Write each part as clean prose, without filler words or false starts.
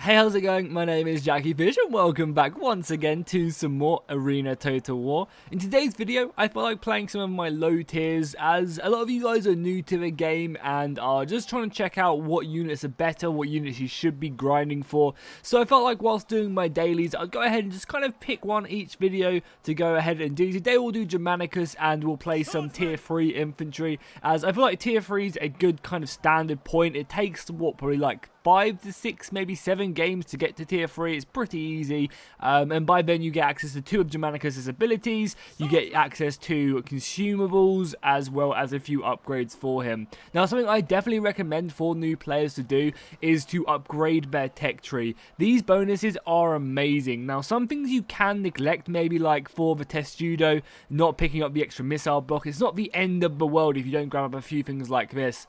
Hey, how's it going? My name is jackiefishhh and welcome back once again to some more Arena Total War. In today's video, I feel like playing some of my low tiers as a lot of you guys are new to the game and are just trying to check out what units are better, what units you should be grinding for. So I felt like whilst doing my dailies, I'll go ahead and just kind of pick one each video to go ahead and do. Today we'll do Germanicus and we'll play some tier 3 infantry, as I feel like tier 3 is a good kind of standard point. It takes what, probably like 5 to 6, maybe 7 games to get to tier 3. It's pretty easy, and by then you get access to 2 of Germanicus' abilities, you get access to consumables, as well as a few upgrades for him. Now, something I definitely recommend for new players to do is to upgrade their tech tree. These bonuses are amazing. Now, some things you can neglect, maybe like for the test judo, not picking up the extra missile block. It's not the end of the world if you don't grab up a few things like this.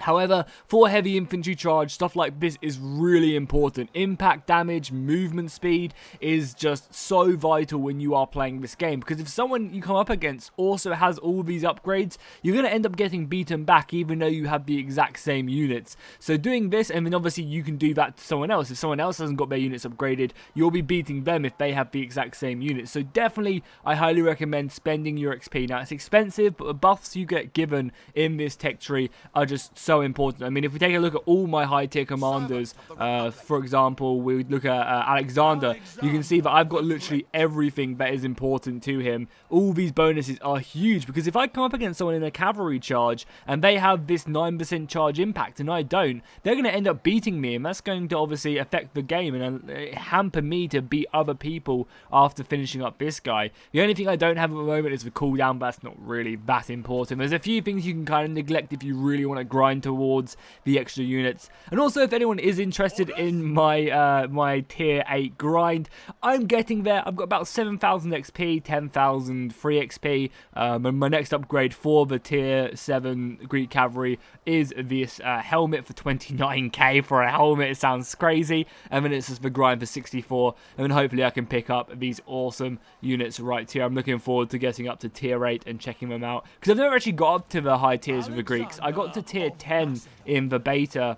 However, for heavy infantry charge, stuff like this is really important. Impact damage, movement speed is just so vital when you are playing this game, because if someone you come up against also has all these upgrades, you're going to end up getting beaten back even though you have the exact same units. So doing this, and then obviously you can do that to someone else. If someone else hasn't got their units upgraded, you'll be beating them if they have the exact same units. So definitely, I highly recommend spending your XP. Now, it's expensive, but the buffs you get given in this tech tree are just so important. I mean, if we take a look at all my high tier commanders, for example, we would look at Alexander, you can see that I've got literally everything that is important to him. All these bonuses are huge, because if I come up against someone in a cavalry charge and they have this 9% charge impact and I don't, they're going to end up beating me, and that's going to obviously affect the game and hamper me to beat other people after finishing up this guy. The only thing I don't have at the moment is the cooldown, but that's not really that important. There's a few things you can kind of neglect if you really want to grind towards the extra units. And also, if anyone is interested in my my tier 8 grind, I'm getting there. I've got about 7,000 XP, 10,000 free XP, and my next upgrade for the tier 7 Greek cavalry is this helmet for 29k for a helmet. It sounds crazy, and then it's just the grind for 64, and then hopefully I can pick up these awesome units right here. I'm looking forward to getting up to tier 8 and checking them out, because I've never actually got up to the high tiers with the Greeks. I got to tier 10 in the beta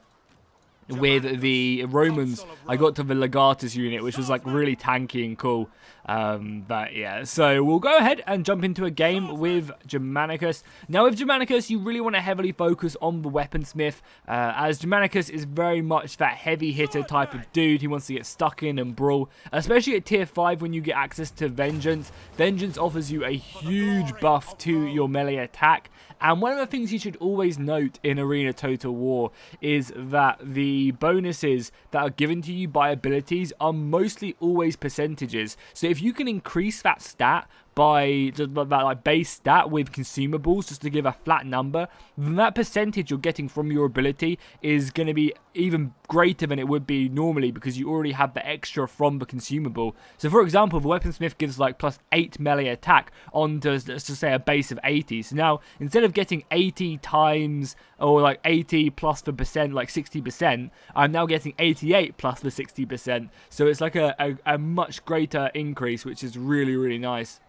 with the Romans. I got to the Legatus unit, which was like really tanky and cool. But yeah, so we'll go ahead and jump into a game with Germanicus. Now, with Germanicus, you really want to heavily focus on the weaponsmith, as Germanicus is very much that heavy hitter type of dude who wants to get stuck in and brawl, especially at tier 5 when you get access to Vengeance. Vengeance offers you a huge buff to your melee attack. And one of the things you should always note in Arena Total War is that the bonuses that are given to you by abilities are mostly always percentages. So if you can increase that stat by just that like base stat with consumables, just to give a flat number, then that percentage you're getting from your ability is going to be even greater than it would be normally, because you already have the extra from the consumable. So for example, the weaponsmith gives like plus 8 melee attack on to, let's just say, a base of 80. So now, instead of getting 80 times, or like 80 plus the percent, like 60%, I'm now getting 88 plus the 60%. So it's like a much greater increase, which is really, really nice.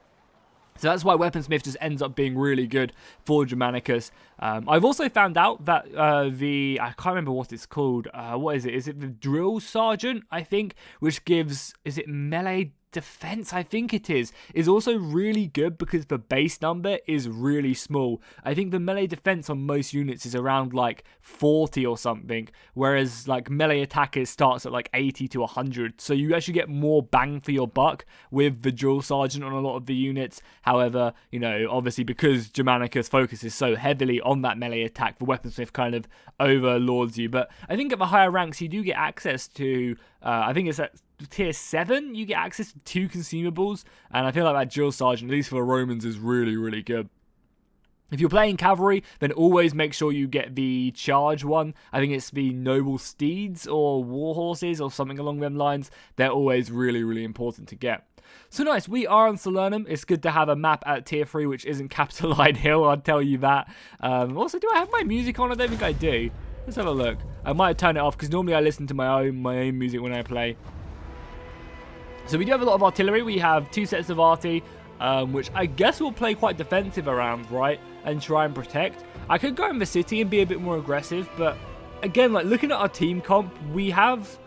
So that's why Weaponsmith just ends up being really good for Germanicus. I've also found out that I can't remember what it's called. What is it? Is it the Drill Sergeant, I think, which gives, is it melee defense? I think it is also really good, because the base number is really small. I think the melee defense on most units is around like 40 or something, whereas like melee attack starts at like 80 to 100. So you actually get more bang for your buck with the Drill Sergeant on a lot of the units. However, you know, obviously because Germanicus focuses so heavily on that melee attack, the Weaponsmith kind of overlords you. But I think at the higher ranks you do get access to, I think it's at tier 7, you get access to 2 consumables, and I feel like that Drill Sergeant, at least for the Romans, is really, really good. If you're playing cavalry, then always make sure you get the charge one. I think it's the noble steeds or war horses or something along them lines. They're always really, really important to get. So nice, we are on Salernum. It's good to have a map at tier 3 which isn't Capitoline Hill, I'll tell you that. Also, do I have my music on? I don't think I do. Let's have a look. I might turn it off, because normally I listen to my own music when I play. So we do have a lot of artillery. We have 2 sets of arty, which I guess will play quite defensive around, right? And try and protect. I could go in the city and be a bit more aggressive, but again, like looking at our team comp, we have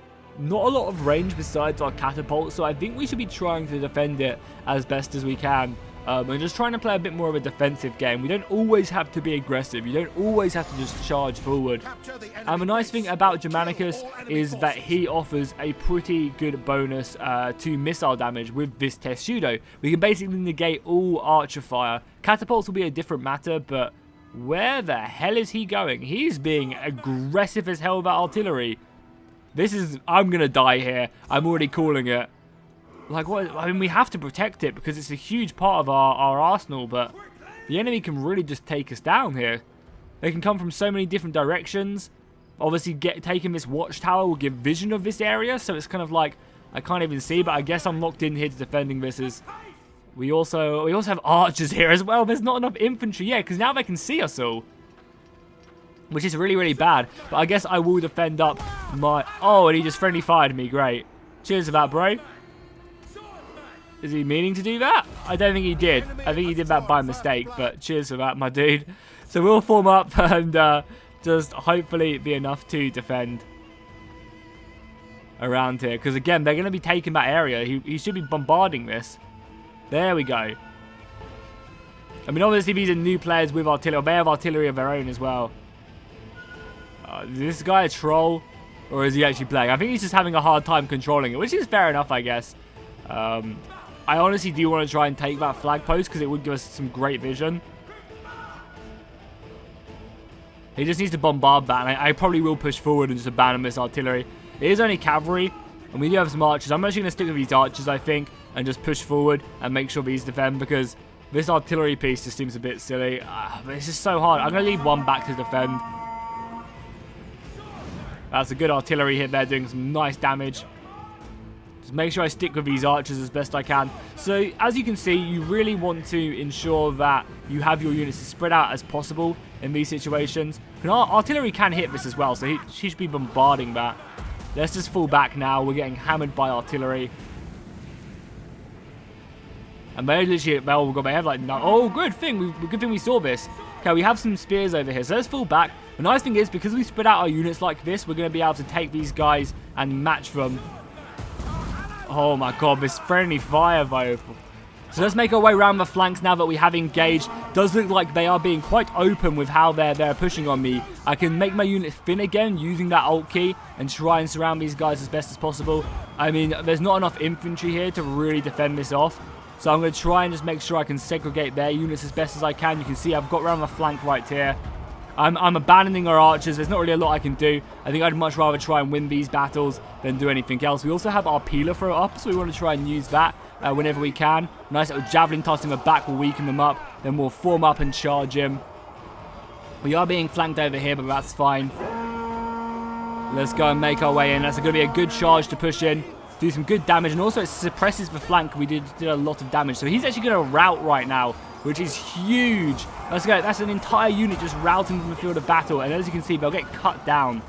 not a lot of range besides our catapult, so I think we should be trying to defend it as best as we can. And just trying to play a bit more of a defensive game. We don't always have to be aggressive. You don't always have to just charge forward. And the nice thing about Germanicus is that he offers a pretty good bonus to missile damage with this Testudo. We can basically negate all archer fire. Catapults will be a different matter, but where the hell is he going? He's being aggressive as hell with that artillery. This is... I'm going to die here. I'm already calling it. Like, what? I mean, we have to protect it because it's a huge part of our arsenal, but the enemy can really just take us down here. They can come from so many different directions. Obviously, taking this watchtower will give vision of this area, so it's kind of like, I can't even see, but I guess I'm locked in here to defending this. We also have archers here as well. There's not enough infantry yet, because now they can see us all. Which is really, really bad. But I guess I will defend up my... Oh, and he just friendly fired me. Great. Cheers for that, bro. Is he meaning to do that? I don't think he did. I think he did that by mistake, but cheers for that, my dude. So we'll form up and just hopefully be enough to defend around here. Because again, they're going to be taking that area. He should be bombarding this. There we go. I mean, obviously these are new players with artillery. They have artillery of their own as well. Is this guy a troll? Or is he actually playing? I think he's just having a hard time controlling it, which is fair enough, I guess. I honestly do want to try and take that flag post because it would give us some great vision. He just needs to bombard that, and I probably will push forward and just abandon this artillery. It is only cavalry, and we do have some archers. I'm actually going to stick with these archers, I think, and just push forward and make sure these defend because this artillery piece just seems a bit silly. But it's just so hard. I'm going to leave one back to defend. That's a good artillery hit there, doing some nice damage. Make sure I stick with these archers as best I can. So, as you can see, you really want to ensure that you have your units as spread out as possible in these situations. And our artillery can hit this as well, so he should be bombarding that. Let's just fall back now. We're getting hammered by artillery. And they literally, well, they have like, no, oh, good thing we saw this. Okay, we have some spears over here, so let's fall back. The nice thing is, because we spread out our units like this, we're going to be able to take these guys and match them. Oh my god, this friendly fire though. So let's make our way around the flanks now that we have engaged. Does look like they are being quite open with how they're pushing on me. I can make my unit thin again using that alt key and try and surround these guys as best as possible. I mean, there's not enough infantry here to really defend this off. So I'm going to try and just make sure I can segregate their units as best as I can. You can see I've got around the flank right here. I'm abandoning our archers. There's not really a lot I can do. I think I'd much rather try and win these battles than do anything else. We also have our peeler throw up, so we want to try and use that whenever we can. Nice little javelin toss in the back will weaken them up. Then we'll form up and charge him. We are being flanked over here, but that's fine. Let's go and make our way in. That's going to be a good charge to push in. Do some good damage, and also it suppresses the flank. We did a lot of damage. So he's actually going to rout right now, which is huge. Let's go. That's an entire unit just routing from the field of battle. And as you can see, they'll get cut down.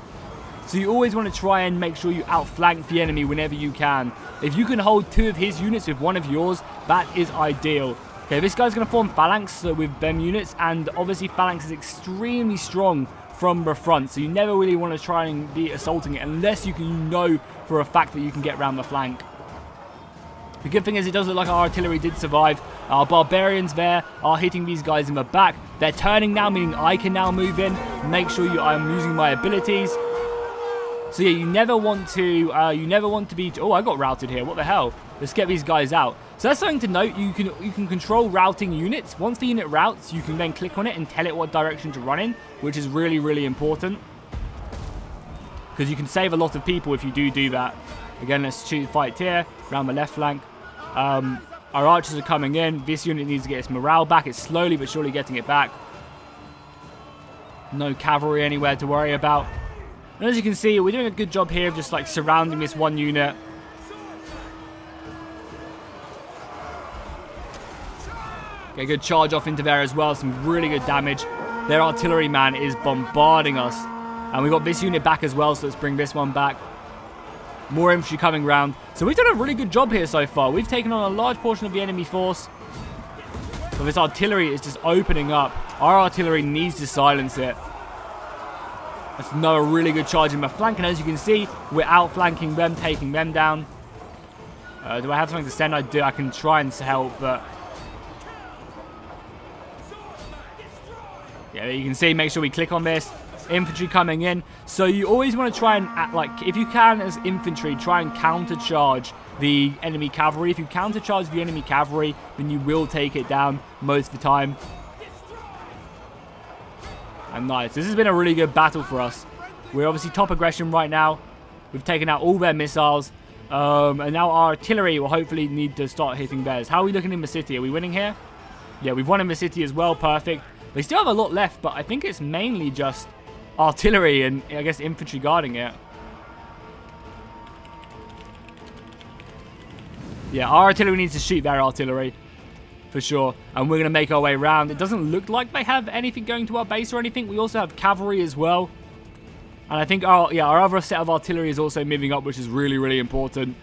So you always want to try and make sure you outflank the enemy whenever you can. If you can hold 2 of his units with 1 of yours, that is ideal. Okay, this guy's going to form phalanx with them units. And obviously phalanx is extremely strong from the front. So you never really want to try and be assaulting it unless you know for a fact that you can get around the flank. The good thing is it does look like our artillery did survive. Our barbarians there are hitting these guys in the back. They're turning now, meaning I can now move in. Make sure I'm using my abilities. So yeah, you never want to be... Oh, I got routed here. What the hell? Let's get these guys out. So that's something to note. You can control routing units. Once the unit routes, you can then click on it and tell it what direction to run in, which is really, really important. Because you can save a lot of people if you do that. Again, let's fight here, around the left flank. Our archers are coming in. This unit needs to get its morale back. It's slowly but surely getting it back. No cavalry anywhere to worry about. And as you can see, we're doing a good job here of just like surrounding this one unit. Okay, good charge off into there as well. Some really good damage. Their artillery man is bombarding us. And we got this unit back as well, so let's bring this one back. More infantry coming round. So we've done a really good job here so far. We've taken on a large portion of the enemy force. But this artillery is just opening up. Our artillery needs to silence it. That's another really good charge in my flank, and as you can see, we're outflanking them, taking them down. Do I have something to send? I do. I can try and help, but... yeah, you can see, make sure we click on this. Infantry coming in. So you always want to try and, if you can as infantry, try and counter-charge the enemy cavalry. If you counter-charge the enemy cavalry, then you will take it down most of the time. And nice. This has been a really good battle for us. We're obviously top aggression right now. We've taken out all their missiles. And now our artillery will hopefully need to start hitting theirs. How are we looking in the city? Are we winning here? Yeah, we've won in the city as well. Perfect. They still have a lot left, but I think it's mainly just artillery and, I guess, infantry guarding it. Yeah, our artillery needs to shoot their artillery. For sure. And we're going to make our way around. It doesn't look like they have anything going to our base or anything. We also have cavalry as well. And I think our other set of artillery is also moving up, which is really, really important.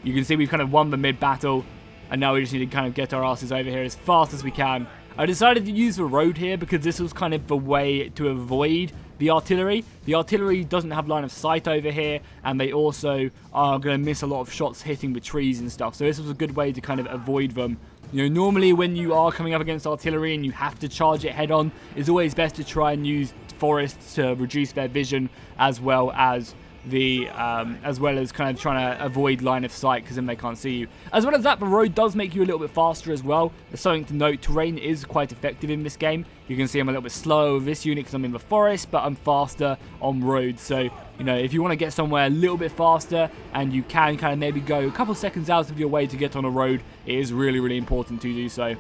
You can see we've kind of won the mid-battle. And now we just need to kind of get our asses over here as fast as we can. I decided to use the road here because this was kind of the way to avoid the artillery. The artillery doesn't have line of sight over here, and they also are going to miss a lot of shots hitting the trees and stuff. So this was a good way to kind of avoid them. You know, normally when you are coming up against artillery and you have to charge it head on, it's always best to try and use forests to reduce their vision, as well as kind of trying to avoid line of sight, because then they can't see you. As well as that, the road does make you a little bit faster as well. There's something to note, terrain is quite effective in this game. You can see I'm a little bit slower with this unit because I'm in the forest, but I'm faster on roads. So, you know, if you want to get somewhere a little bit faster and you can kind of maybe go a couple seconds out of your way to get on a road, it is really, really important to do so. And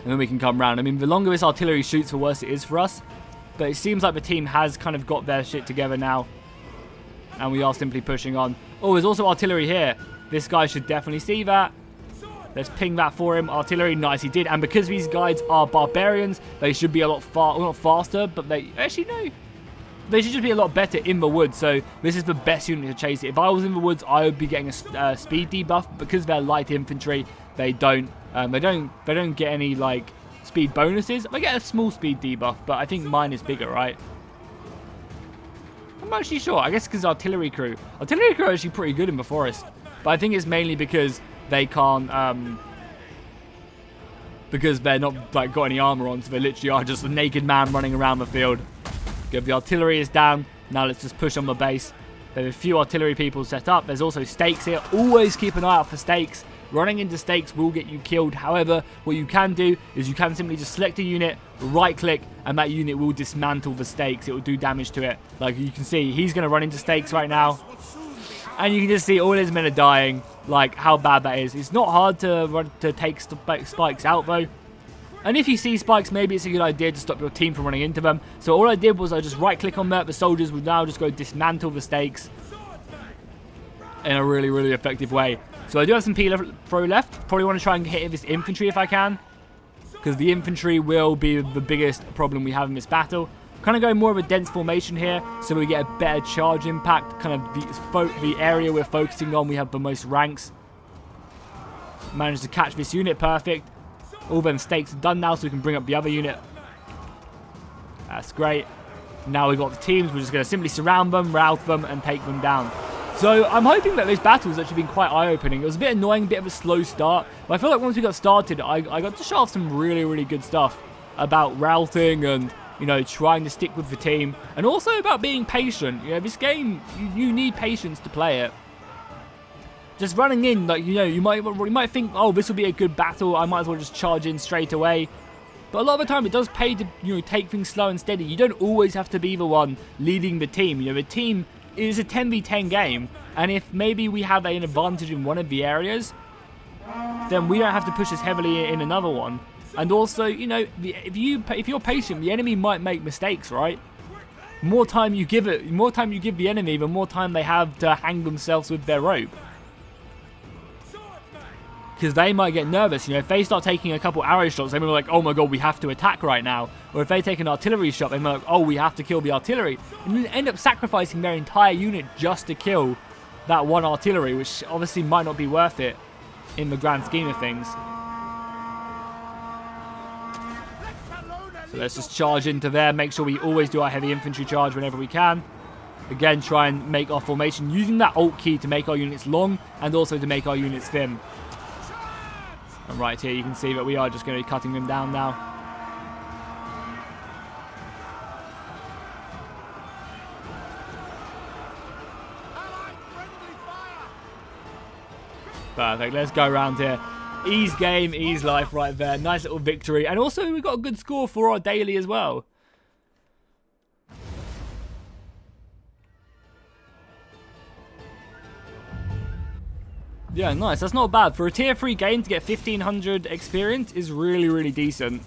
then we can come round. I mean, the longer this artillery shoots, the worse it is for us. But it seems like the team has kind of got their shit together now. And we are simply pushing on. Oh, there's also artillery here. This guy should definitely see that. Let's ping that for him. Artillery, nice, he did. And because these guys are barbarians, they should be a lot not faster, but they... actually, no. They should just be a lot better in the woods. So this is the best unit to chase it. If I was in the woods, I would be getting a speed debuff. Because they're light infantry, they don't get any, like, speed bonuses. I get a small speed debuff, but I think mine is bigger, right? I'm not actually sure. I guess because artillery crew are actually pretty good in the forest. But I think it's mainly because they can't, because they're not, like, got any armor on. So they literally are just a naked man running around the field. Good, the artillery is down. Now let's just push on the base. There's a few artillery people set up. There's also stakes here. Always keep an eye out for stakes. Running into stakes will get you killed. However, what you can do is you can simply just select a unit, right click, and that unit will dismantle the stakes. It will do damage to it. Like you can see, he's going to run into stakes right now. And you can just see all his men are dying. Like how bad that is. It's not hard to take spikes out though. And if you see spikes, maybe it's a good idea to stop your team from running into them. So all I did was I just right click on that. The soldiers would now just go dismantle the stakes in a really, really effective way. So I do have some throw left. Probably want to try and hit this infantry if I can, because the infantry will be the biggest problem we have in this battle. Kind of going more of a dense formation here, so we get a better charge impact. Kind of the area we're focusing on, we have the most ranks. Managed to catch this unit, perfect. All them stakes are done now, so we can bring up the other unit. That's great. Now we've got the teams. We're just going to simply surround them, rout them, and take them down. So I'm hoping that this battle has actually been quite eye-opening. It was a bit annoying, a bit of a slow start. But I feel like once we got started, I got to show off some really, really good stuff about routing and, you know, trying to stick with the team. And also about being patient. You know, this game, you need patience to play it. Just running in, like, you know, you might think, oh, this will be a good battle. I might as well just charge in straight away. But a lot of the time, it does pay to, you know, take things slow and steady. You don't always have to be the one leading the team. You know, the team... it is a 10v10 game, and if maybe we have an advantage in one of the areas, then we don't have to push as heavily in another one. And also, you know, if you're patient, the enemy might make mistakes, right? More time you give the enemy, the more time they have to hang themselves with their rope. Because they might get nervous, you know, if they start taking a couple arrow shots, they might be like, oh my god, we have to attack right now. Or if they take an artillery shot, they might be like, oh, we have to kill the artillery. And then end up sacrificing their entire unit just to kill that one artillery, which obviously might not be worth it in the grand scheme of things. So let's just charge into there. Make sure we always do our heavy infantry charge whenever we can. Again, try and make our formation using that Alt key to make our units long and also to make our units thin. And right here you can see that we are just going to be cutting them down now. Perfect, let's go around here. Ease game, ease life right there. Nice little victory. And also we got a good score for our daily as well. Yeah, nice. That's not bad. For a tier 3 game to get 1500 experience is really, really decent.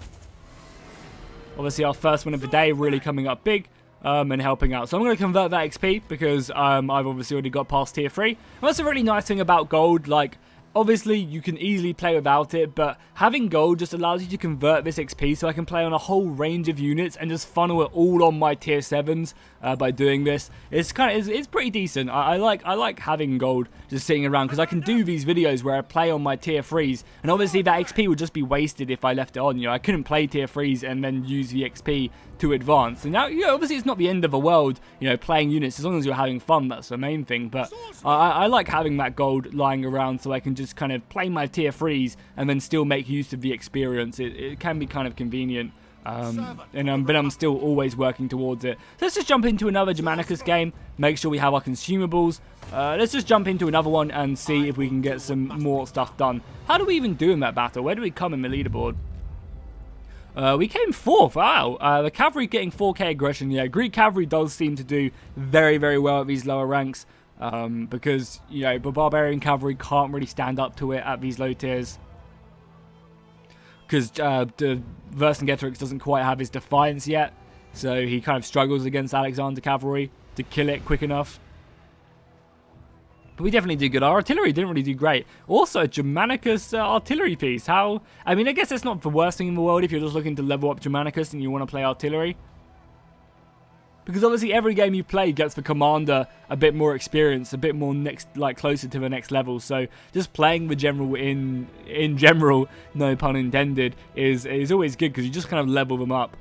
Obviously, our first win of the day really coming up big and helping out. So I'm going to convert that XP because I've obviously already got past tier 3. And that's a really nice thing about gold. Like, obviously, you can easily play without it, but having gold just allows you to convert this XP so I can play on a whole range of units and just funnel it all on my tier 7s by doing this. It's pretty decent. I like having gold just sitting around because I can do these videos where I play on my tier 3s, and obviously that XP would just be wasted if I left it on. You know, I couldn't play tier 3s and then use the XP to advance. And now, you know, obviously it's not the end of the world, you know, playing units as long as you're having fun. That's the main thing. But I like having that gold lying around so I can just kind of play my tier 3s and then still make use of the experience. It can be kind of convenient. But I'm still always working towards it. So let's just jump into another Germanicus game. Make sure we have our consumables. Let's just jump into another one and see if we can get some more stuff done. How do we even do in that battle? Where do we come in the leaderboard? We came 4th. Wow. The cavalry getting 4k aggression. Yeah, Greek cavalry does seem to do very, very well at these lower ranks. Because, you know, the barbarian cavalry can't really stand up to it at these low tiers. Because the Vercingetorix doesn't quite have his defiance yet. So he kind of struggles against Alexander cavalry to kill it quick enough. But we definitely did good. Our artillery didn't really do great. Also, Germanicus artillery piece. How? I mean, I guess that's not the worst thing in the world if you're just looking to level up Germanicus and you want to play artillery. Because obviously every game you play gets the commander a bit more experience, a bit more closer to the next level. So just playing the general in general, no pun intended, is always good because you just kind of level them up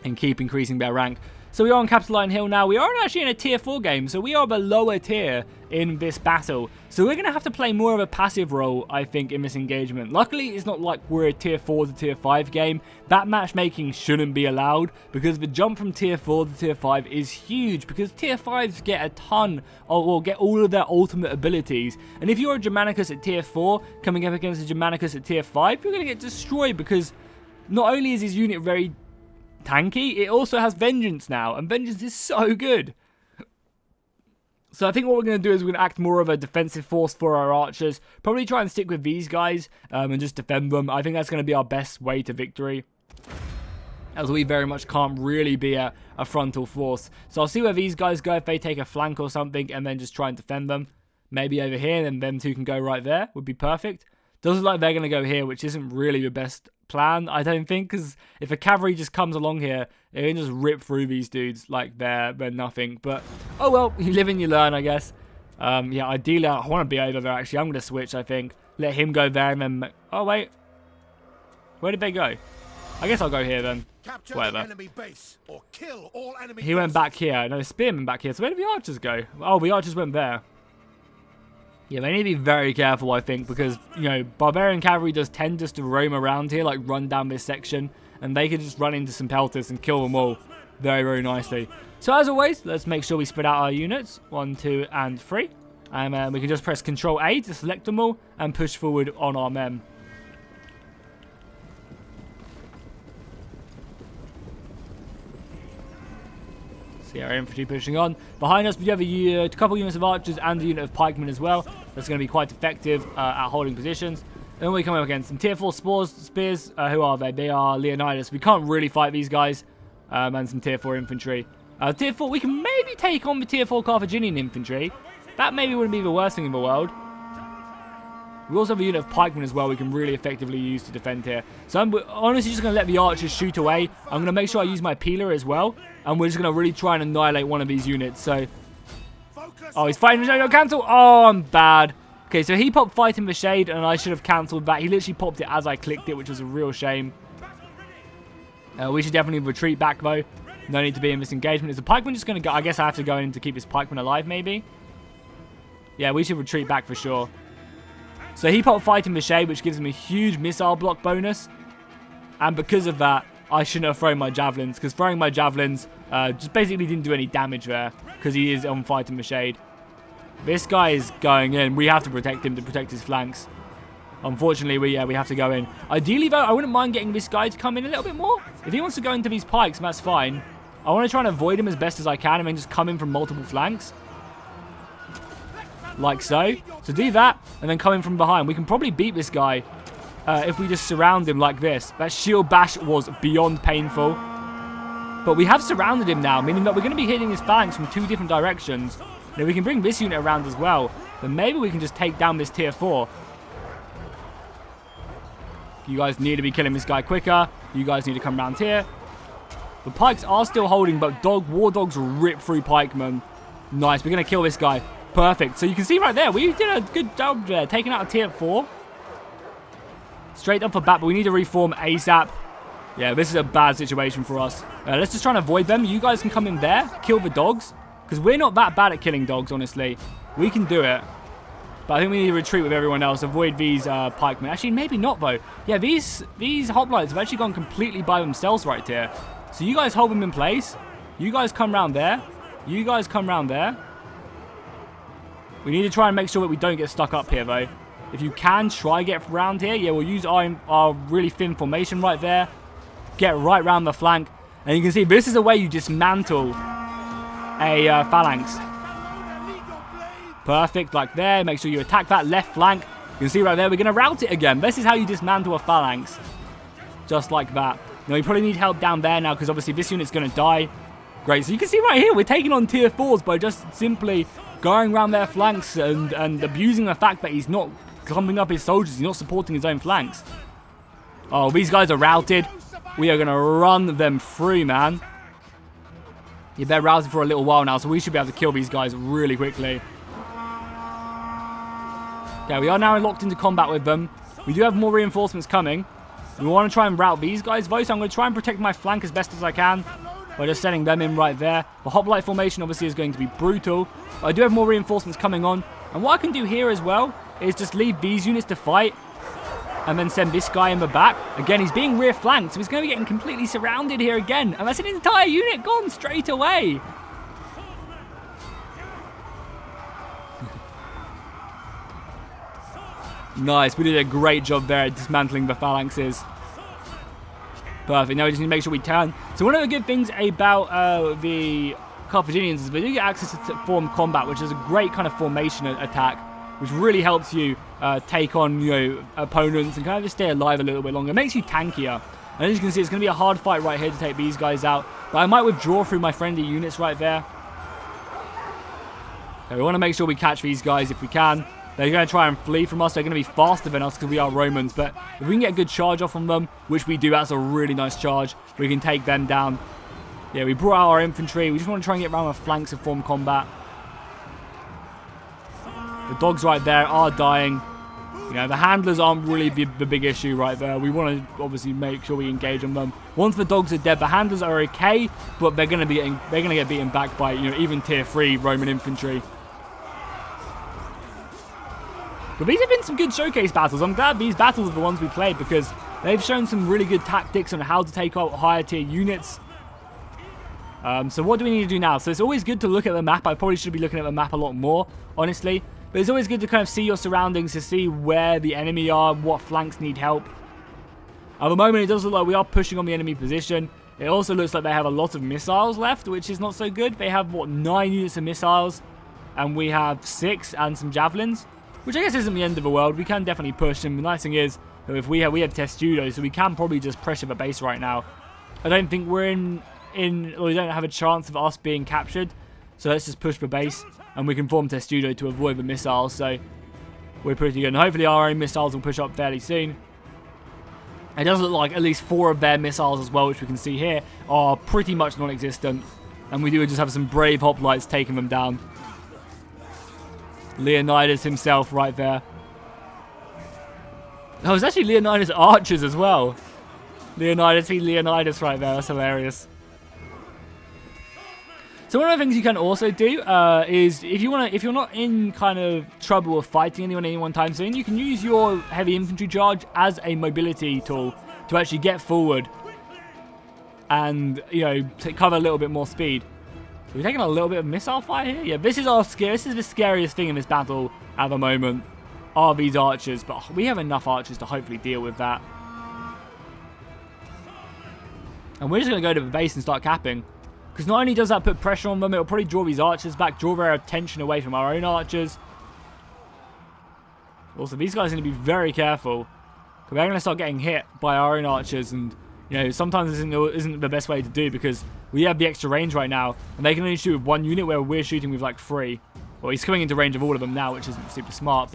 and keep increasing their rank. So we are on Capitoline Hill now. We aren't actually in a tier 4 game, so we are the lower tier in this battle. So we're going to have to play more of a passive role, I think, in this engagement. Luckily, it's not like we're a tier 4 to tier 5 game. That matchmaking shouldn't be allowed because the jump from tier 4 to tier 5 is huge because tier 5s get a ton or get all of their ultimate abilities. And if you're a Germanicus at tier 4 coming up against a Germanicus at tier 5, you're going to get destroyed because not only is his unit very tanky, it also has Vengeance now, and Vengeance is so good. So I think what we're going to do is we're going to act more of a defensive force for our archers, probably try and stick with these guys and just defend them. I think that's going to be our best way to victory, as we very much can't really be a frontal force. So I'll see where these guys go, if they take a flank or something, and then just try and defend them. Maybe over here, and them two can go right there, would be perfect. Doesn't look like they're going to go here, which isn't really the best plan, I don't think, because if a cavalry just comes along here, they can just rip through these dudes like they're nothing. But, oh well, you live and you learn, I guess. Yeah, ideally, I want to be over there, actually. I'm going to switch, I think. Let him go there, and then... Oh, wait. Where did they go? I guess I'll go here, then. Capture whatever. the enemy base, or kill all enemy he went back here. No, the spearmen back here. So where did the archers go? Oh, the archers went there. Yeah, they need to be very careful, I think, because, you know, barbarian cavalry does tend just to roam around here, like run down this section, and they could just run into some pelters and kill them all very, very nicely. So as always, let's make sure we spread out our units, 1, 2, and 3. And we can just press Control A to select them all and push forward on our men. See our infantry pushing on. Behind us, we have a couple units of archers and a unit of pikemen as well. That's going to be quite effective at holding positions. Then we come up against some tier 4 spears. Who are they? They are Leonidas. We can't really fight these guys. And some tier 4 infantry. Tier 4, we can maybe take on the tier 4 Carthaginian infantry. That maybe wouldn't be the worst thing in the world. We also have a unit of pikemen as well we can really effectively use to defend here. So I'm honestly just going to let the archers shoot away. I'm going to make sure I use my peeler as well. And we're just going to really try and annihilate one of these units. So, oh, he's fighting the shade. No, cancel. Oh, I'm bad. Okay, so he popped fight in the shade and I should have cancelled that. He literally popped it as I clicked it, which was a real shame. We should definitely retreat back, though. No need to be in this engagement. Is the pikeman just going to go? I guess I have to go in to keep this pikeman alive, maybe? Yeah, we should retreat back for sure. So he popped Fighting Machete, which gives him a huge missile block bonus. And because of that, I shouldn't have thrown my javelins, because throwing my javelins just basically didn't do any damage there, because he is on Fighting Machete. This guy is going in. We have to protect him to protect his flanks. Unfortunately, we have to go in. Ideally, though, I wouldn't mind getting this guy to come in a little bit more. If he wants to go into these pikes, that's fine. I want to try and avoid him as best as I can and then just come in from multiple flanks. Like so. So do that and then come in from behind. We can probably beat this guy if we just surround him like this. That shield bash was beyond painful. But we have surrounded him now, meaning that we're going to be hitting his phalanx from 2 different directions. Now we can bring this unit around as well. Then maybe we can just take down this tier 4. You guys need to be killing this guy quicker. You guys need to come around here. The pikes are still holding, but war dogs rip through pikemen. Nice. We're going to kill this guy. Perfect. So you can see right there, we did a good job there, taking out a tier 4. Straight up for bat, but we need to reform ASAP. Yeah, this is a bad situation for us. Let's just try and avoid them. You guys can come in there, kill the dogs, because we're not that bad at killing dogs, honestly. We can do it. But I think we need to retreat with everyone else, avoid these pikemen. Actually, maybe not, though. Yeah, these hoplites have actually gone completely by themselves right here. So you guys hold them in place. You guys come around there. You guys come around there. We need to try and make sure that we don't get stuck up here, though. If you can, try get around here. Yeah, we'll use our really thin formation right there. Get right around the flank. And you can see, this is the way you dismantle a phalanx. Perfect, like there. Make sure you attack that left flank. You can see right there, we're going to rout it again. This is how you dismantle a phalanx. Just like that. Now, we probably need help down there now, because obviously this unit's going to die. Great, so you can see right here, we're taking on tier 4s by just simply going around their flanks and abusing the fact that he's not clumping up his soldiers. He's not supporting his own flanks. Oh, these guys are routed. We are going to run them through, man. Yeah, they're routed for a little while now, so we should be able to kill these guys really quickly. Okay, we are now locked into combat with them. We do have more reinforcements coming. We want to try and rout these guys, though, so I'm going to try and protect my flank as best as I can by just sending them in right there. The hoplite formation obviously is going to be brutal, but I do have more reinforcements coming on. And what I can do here as well is just leave these units to fight and then send this guy in the back. Again, he's being rear flanked, so he's going to be getting completely surrounded here again. And that's an entire unit gone straight away. Nice, we did a great job there at dismantling the phalanxes. Perfect, now we just need to make sure we turn. So one of the good things about the Carthaginians is they do get access to formed combat, which is a great kind of formation attack, which really helps you take on, opponents and kind of just stay alive a little bit longer. It makes you tankier. And as you can see, it's going to be a hard fight right here to take these guys out. But I might withdraw through my friendly units right there. Okay, we want to make sure we catch these guys if we can. They're going to try and flee from us. They're going to be faster than us because we are Romans. But if we can get a good charge off on them, which we do, that's a really nice charge. We can take them down. Yeah, we brought out our infantry. We just want to try and get around the flanks of formed combat. The dogs right there are dying. The handlers aren't really the big issue right there. We want to obviously make sure we engage on them. Once the dogs are dead, the handlers are okay, but they're going to get beaten back by even tier 3 Roman infantry. But these have been some good showcase battles. I'm glad these battles are the ones we played because they've shown some really good tactics on how to take out higher tier units. So what do we need to do now? So it's always good to look at the map. I probably should be looking at the map a lot more, honestly. But it's always good to kind of see your surroundings, to see where the enemy are, what flanks need help. At the moment, it does look like we are pushing on the enemy position. It also looks like they have a lot of missiles left, which is not so good. They have, 9 units of missiles, and we have 6 and some javelins. Which I guess isn't the end of the world. We can definitely push, and the nice thing is that if we have testudo, so we can probably just pressure the base right now. I don't think we're or we don't have a chance of us being captured. So let's just push the base, and we can form testudo to avoid the missiles. So we're pretty good, and hopefully our own missiles will push up fairly soon. It does look like at least 4 of their missiles as well, which we can see here, are pretty much non-existent. And we do just have some brave hoplites taking them down. Leonidas himself right there. Oh, it's actually Leonidas archers as well. Leonidas v Leonidas right there. That's hilarious. So one of the things you can also do is if you're not in kind of trouble of fighting anyone any one time soon, you can use your heavy infantry charge as a mobility tool to actually get forward and, you know, to cover a little bit more speed. So we're taking a little bit of missile fire here. Yeah, this is the scariest thing in this battle at the moment, are these archers, but we have enough archers to hopefully deal with that. And we're just going to go to the base and start capping. Because not only does that put pressure on them, it'll probably draw these archers back, draw their attention away from our own archers. Also, these guys are going to be very careful. Because they're going to start getting hit by our own archers. And, you know, sometimes this isn't the best way to do because we have the extra range right now. And they can only shoot with one unit where we're shooting with like 3. Well, he's coming into range of all of them now, which isn't super smart.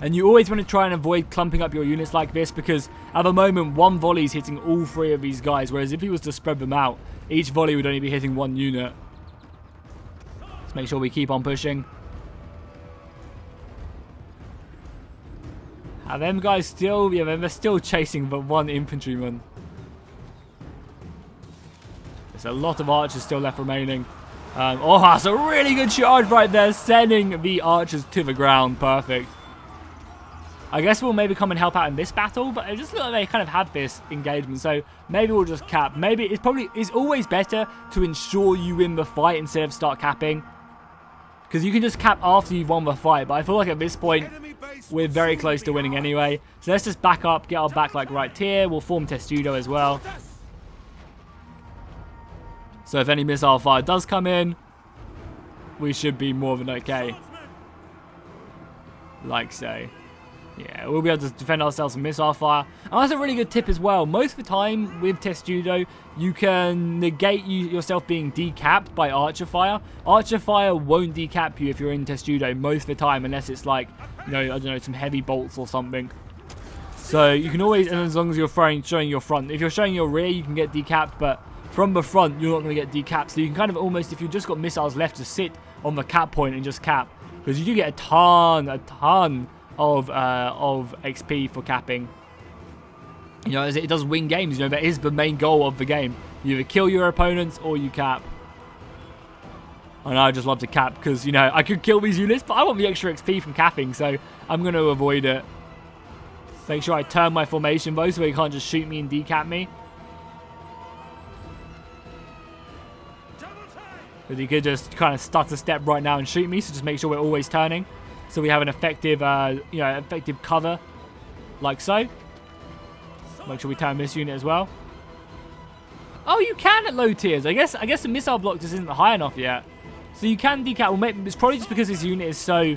And you always want to try and avoid clumping up your units like this because at the moment, one volley is hitting all 3 of these guys. Whereas if he was to spread them out, each volley would only be hitting 1 unit. Let's make sure we keep on pushing. And them guys still, yeah, they're still chasing the 1 infantryman. There's a lot of archers still left remaining. Oh, that's a really good charge right there, sending the archers to the ground. Perfect. I guess we'll maybe come and help out in this battle, but it just looks like they kind of have this engagement, so maybe we'll just cap. Maybe it's always better to ensure you win the fight instead of start capping, because you can just cap after you've won the fight, but I feel like at this point, we're very close to winning anyway. So let's just back up, get our back like right here, we'll form testudo as well. So if any missile fire does come in, we should be more than okay. Like so. Yeah, we'll be able to defend ourselves from missile fire. And that's a really good tip as well. Most of the time with testudo, you can negate yourself being decapped by archer fire. Archer fire won't decap you if you're in testudo most of the time, unless it's like, you know, I don't know, some heavy bolts or something. So you can always, and as long as you're showing your front. If you're showing your rear, you can get decapped, but from the front, you're not going to get decapped. So you can kind of almost, if you've just got missiles left, to sit on the cap point and just cap. Because you do get a ton of XP for capping. You know, as it does win games. You know, that is the main goal of the game. You either kill your opponents or you cap. And I just love to cap because, you know, I could kill these units, but I want the extra XP from capping, so I'm going to avoid it. Make sure I turn my formation though, so he can't just shoot me and decap me. Because he could just kind of stutter step right now and shoot me, so just make sure we're always turning. So we have an effective, you know, effective cover, like so. Make sure we turn this unit as well. Oh, you can at low tiers. I guess the missile block just isn't high enough yet. So you can decap. Well, maybe it's probably just because this unit is so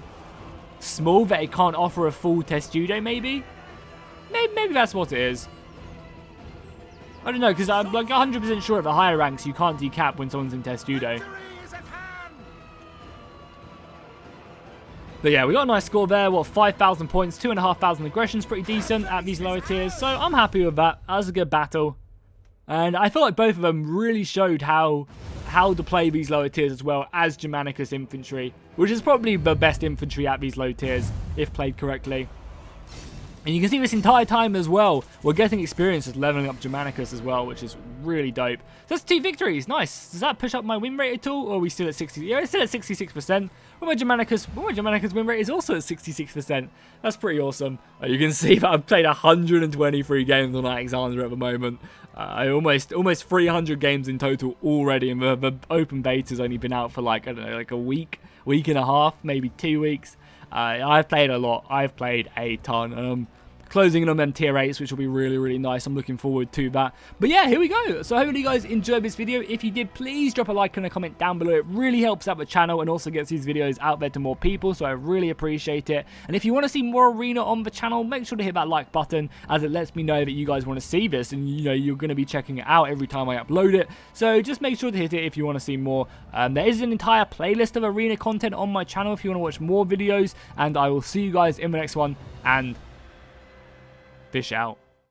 small that it can't offer a full testudo. Maybe that's what it is. I don't know, because I'm like 100% sure at the higher ranks you can't decap when someone's in testudo. But yeah, we got a nice score there. What, 5,000 points, 2,500 aggression's pretty decent at these lower tiers. So I'm happy with that. That was a good battle. And I feel like both of them really showed how to play these lower tiers as well as Germanicus Infantry, which is probably the best infantry at these low tiers if played correctly. And you can see this entire time as well, we're getting experience just leveling up Germanicus as well, which is really dope. So that's 2 victories, nice. Does that push up my win rate at all, or are we still at 60? Yeah, it's still at 66%. Well, my Germanicus win rate is also at 66%. That's pretty awesome. You can see that I've played 123 games on Alexander at the moment. Almost 300 games in total already, and the open beta's only been out for like, I don't know, like a week and a half, maybe 2 weeks. I've played a lot. I've played a ton. Closing in on them tier 8s, which will be really, really nice. I'm looking forward to that. But yeah, here we go. So hopefully you guys enjoyed this video. If you did, please drop a like and a comment down below. It really helps out the channel and also gets these videos out there to more people. So I really appreciate it. And if you want to see more Arena on the channel, make sure to hit that like button, as it lets me know that you guys want to see this. And you know, you're going to be checking it out every time I upload it. So just make sure to hit it if you want to see more. There is an entire playlist of Arena content on my channel if you want to watch more videos. And I will see you guys in the next one. And fish out.